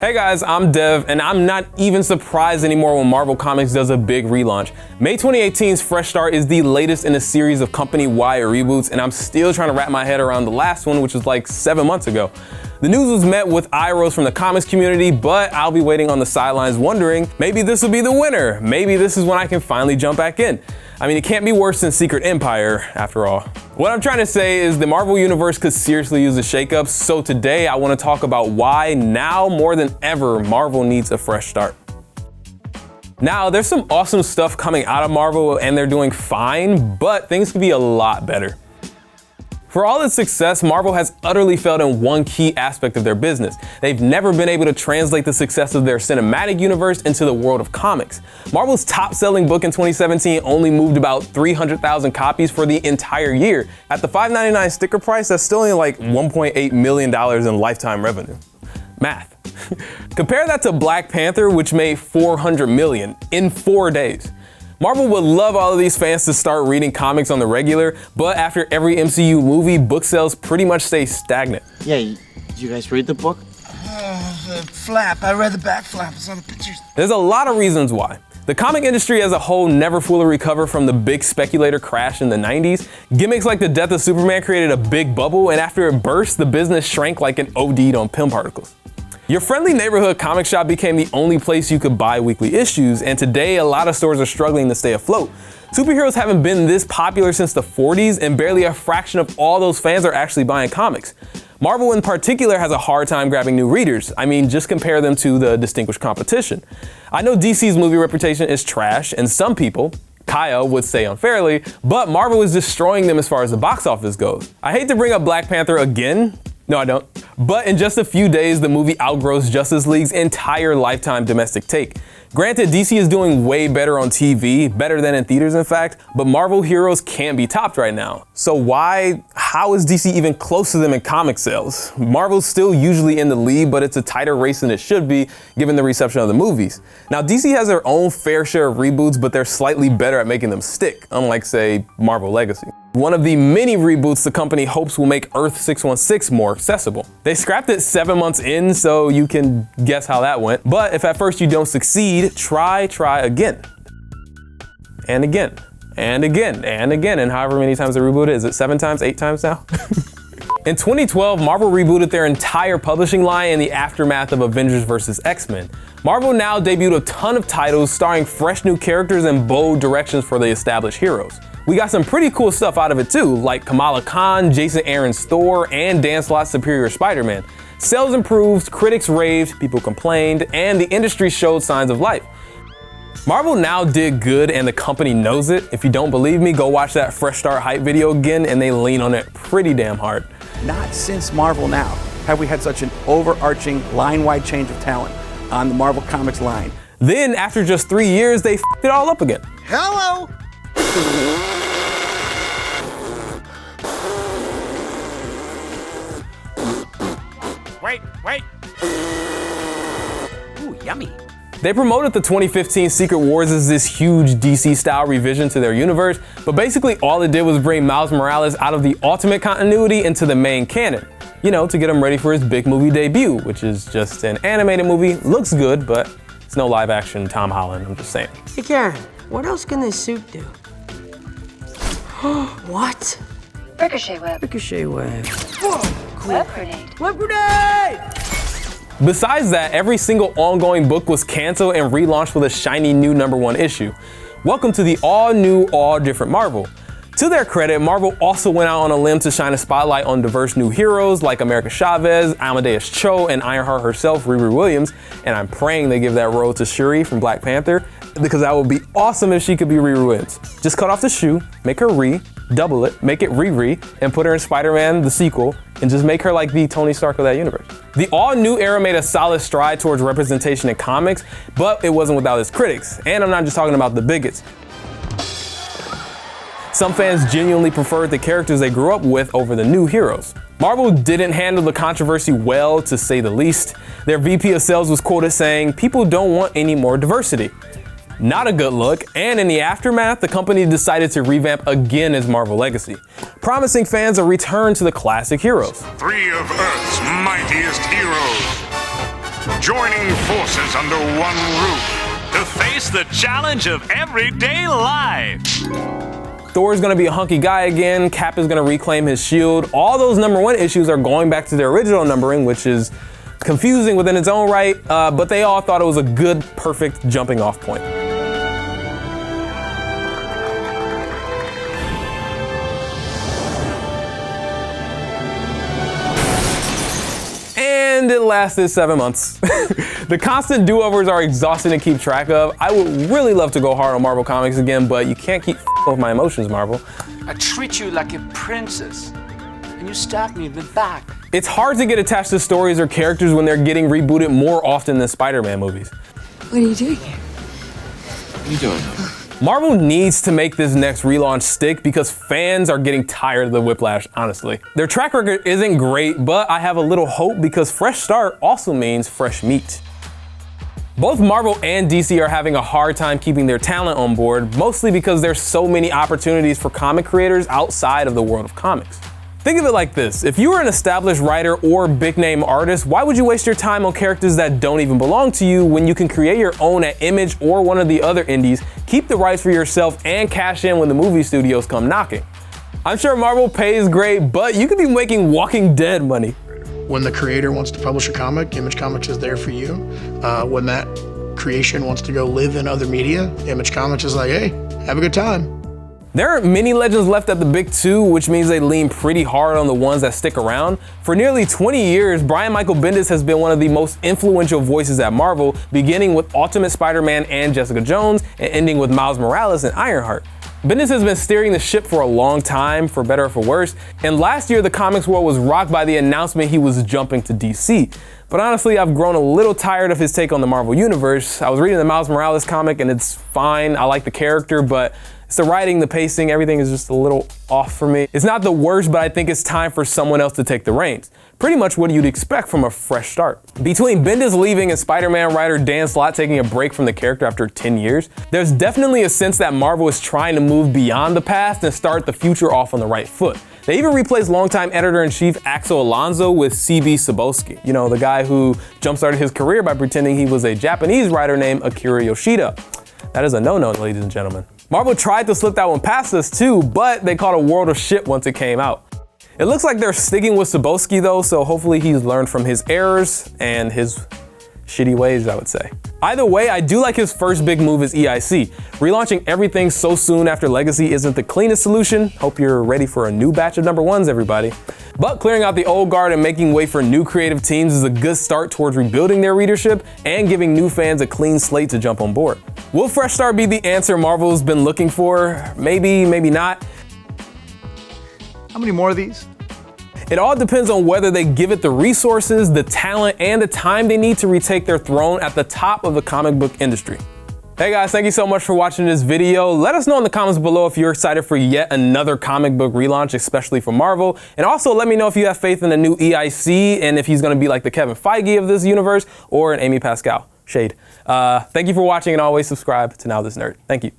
Hey guys, I'm Dev, and I'm not even surprised anymore when Marvel Comics does a big relaunch. May 2018's Fresh Start is the latest in a series of company-wide reboots, and I'm still trying to wrap my head around the last one, which was like 7 months ago. The news was met with eye rolls from the comics community, but I'll be waiting on the sidelines wondering, maybe this will be the winner. Maybe this is when I can finally jump back in. I mean, it can't be worse than Secret Empire, after all. What I'm trying to say is the Marvel Universe could seriously use a shakeup, so today I want to talk about why now more than ever Marvel needs a fresh start. Now, there's some awesome stuff coming out of Marvel and they're doing fine, but things could be a lot better. For all its success, Marvel has utterly failed in one key aspect of their business. They've never been able to translate the success of their cinematic universe into the world of comics. Marvel's top-selling book in 2017 only moved about 300,000 copies for the entire year. At the $5.99 sticker price, that's still only like $1.8 million in lifetime revenue. Math. Compare that to Black Panther, which made $400 million in 4 days. Marvel would love all of these fans to start reading comics on the regular, but after every MCU movie, book sales pretty much stay stagnant. Yeah, did you guys read the book? The flap. I read the back flap. It's on the pictures. There's a lot of reasons why. The comic industry as a whole never fully recovered from the big speculator crash in the 90s. Gimmicks like the death of Superman created a big bubble, and after it burst, the business shrank like it OD'd on pim particles. Your friendly neighborhood comic shop became the only place you could buy weekly issues, and today a lot of stores are struggling to stay afloat. Superheroes haven't been this popular since the 40s, and barely a fraction of all those fans are actually buying comics. Marvel in particular has a hard time grabbing new readers. I mean, just compare them to the distinguished competition. I know DC's movie reputation is trash, and some people, Kyle, would say unfairly, but Marvel is destroying them as far as the box office goes. I hate to bring up Black Panther again. No, I don't. But in just a few days, the movie outgrows Justice League's entire lifetime domestic take. Granted, DC is doing way better on TV, better than in theaters in fact, but Marvel heroes can't be topped right now. So how is DC even close to them in comic sales? Marvel's still usually in the lead, but it's a tighter race than it should be, given the reception of the movies. Now, DC has their own fair share of reboots, but they're slightly better at making them stick, unlike, say, Marvel Legacy. One of the many reboots the company hopes will make Earth 616 more accessible. They scrapped it 7 months in, so you can guess how that went. But if at first you don't succeed, try again. And again, and again, and again, and however many times they rebooted. Is it 7 times, 8 times now? In 2012, Marvel rebooted their entire publishing line in the aftermath of Avengers vs. X-Men. Marvel now debuted a ton of titles starring fresh new characters and bold directions for the established heroes. We got some pretty cool stuff out of it too, like Kamala Khan, Jason Aaron's Thor, and Dan Slott's Superior Spider-Man. Sales improved, critics raved, people complained, and the industry showed signs of life. Marvel now did good and the company knows it. If you don't believe me, go watch that Fresh Start hype video again and they lean on it pretty damn hard. Not since Marvel Now have we had such an overarching line-wide change of talent on the Marvel Comics line. Then after just 3 years, they f***ed it all up again. Hello. Wait. Ooh, yummy. They promoted the 2015 Secret Wars as this huge DC-style revision to their universe, but basically all it did was bring Miles Morales out of the Ultimate continuity into the main canon. You know, to get him ready for his big movie debut, which is just an animated movie. Looks good, but it's no live-action Tom Holland, I'm just saying. Hey Karen, what else can this suit do? What? Ricochet web. Ricochet web. Whoa, cool. Web grenade. Web grenade! Besides that, every single ongoing book was canceled and relaunched with a shiny new #1 issue. Welcome to the all-new, all-different Marvel. To their credit, Marvel also went out on a limb to shine a spotlight on diverse new heroes like America Chavez, Amadeus Cho, and Ironheart herself, Riri Williams, and I'm praying they give that role to Shuri from Black Panther, because that would be awesome if she could be Riri Williams. Just cut off the shoe, make her double it, make it Riri, and put her in Spider-Man, the sequel, and just make her like the Tony Stark of that universe. The all-new era made a solid stride towards representation in comics, but it wasn't without its critics, and I'm not just talking about the bigots. Some fans genuinely preferred the characters they grew up with over the new heroes. Marvel didn't handle the controversy well, to say the least. Their VP of sales was quoted saying, "People don't want any more diversity." Not a good look, and in the aftermath, the company decided to revamp again as Marvel Legacy, promising fans a return to the classic heroes. 3 of Earth's mightiest heroes. joining forces under one roof to face the challenge of everyday life. Thor's gonna be a hunky guy again, Cap is gonna reclaim his shield. All those #1 issues are going back to their original numbering, which is confusing within its own right, but they all thought it was a good, perfect jumping off point. And it lasted 7 months. The constant do-overs are exhausting to keep track of. I would really love to go hard on Marvel Comics again, but you can't keep with my emotions, Marvel. I treat you like a princess, and you stab me in the back. It's hard to get attached to stories or characters when they're getting rebooted more often than Spider-Man movies. What are you doing here? What are you doing? Marvel needs to make this next relaunch stick because fans are getting tired of the whiplash, honestly. Their track record isn't great, but I have a little hope because fresh start also means fresh meat. Both Marvel and DC are having a hard time keeping their talent on board, mostly because there's so many opportunities for comic creators outside of the world of comics. Think of it like this, if you were an established writer or big name artist, why would you waste your time on characters that don't even belong to you when you can create your own at Image or one of the other indies, keep the rights for yourself, and cash in when the movie studios come knocking? I'm sure Marvel pays great, but you could be making Walking Dead money. When the creator wants to publish a comic, Image Comics is there for you. When that creation wants to go live in other media, Image Comics is like, hey, have a good time. There aren't many legends left at the big two, which means they lean pretty hard on the ones that stick around. For nearly 20 years, Brian Michael Bendis has been one of the most influential voices at Marvel, beginning with Ultimate Spider-Man and Jessica Jones, and ending with Miles Morales and Ironheart. Bendis has been steering the ship for a long time, for better or for worse, and last year the comics world was rocked by the announcement he was jumping to DC. But honestly, I've grown a little tired of his take on the Marvel Universe. I was reading the Miles Morales comic and it's fine, I like the character, but it's the writing, the pacing, everything is just a little off for me. It's not the worst, but I think it's time for someone else to take the reins. Pretty much what you'd expect from a fresh start. Between Bendis leaving and Spider-Man writer Dan Slott taking a break from the character after 10 years, there's definitely a sense that Marvel is trying to move beyond the past and start the future off on the right foot. They even replaced longtime editor-in-chief Axel Alonso with Cebulski, you know, the guy who jump-started his career by pretending he was a Japanese writer named Akira Yoshida. That is a no-no, ladies and gentlemen. Marvel tried to slip that one past us too, but they caught a world of shit once it came out. It looks like they're sticking with Cebulski though, so hopefully he's learned from his errors and his shitty ways, I would say. Either way, I do like his first big move as EIC. Relaunching everything so soon after Legacy isn't the cleanest solution. Hope you're ready for a new batch of #1s, everybody. But clearing out the old guard and making way for new creative teams is a good start towards rebuilding their readership and giving new fans a clean slate to jump on board. Will Fresh Start be the answer Marvel's been looking for? Maybe, maybe not. How many more of these? It all depends on whether they give it the resources, the talent, and the time they need to retake their throne at the top of the comic book industry. Hey guys, thank you so much for watching this video. Let us know in the comments below if you're excited for yet another comic book relaunch, especially for Marvel. And also let me know if you have faith in the new EIC and if he's gonna be like the Kevin Feige of this universe or an Amy Pascal. Shade. Thank you for watching and always subscribe to Now This Nerd. Thank you.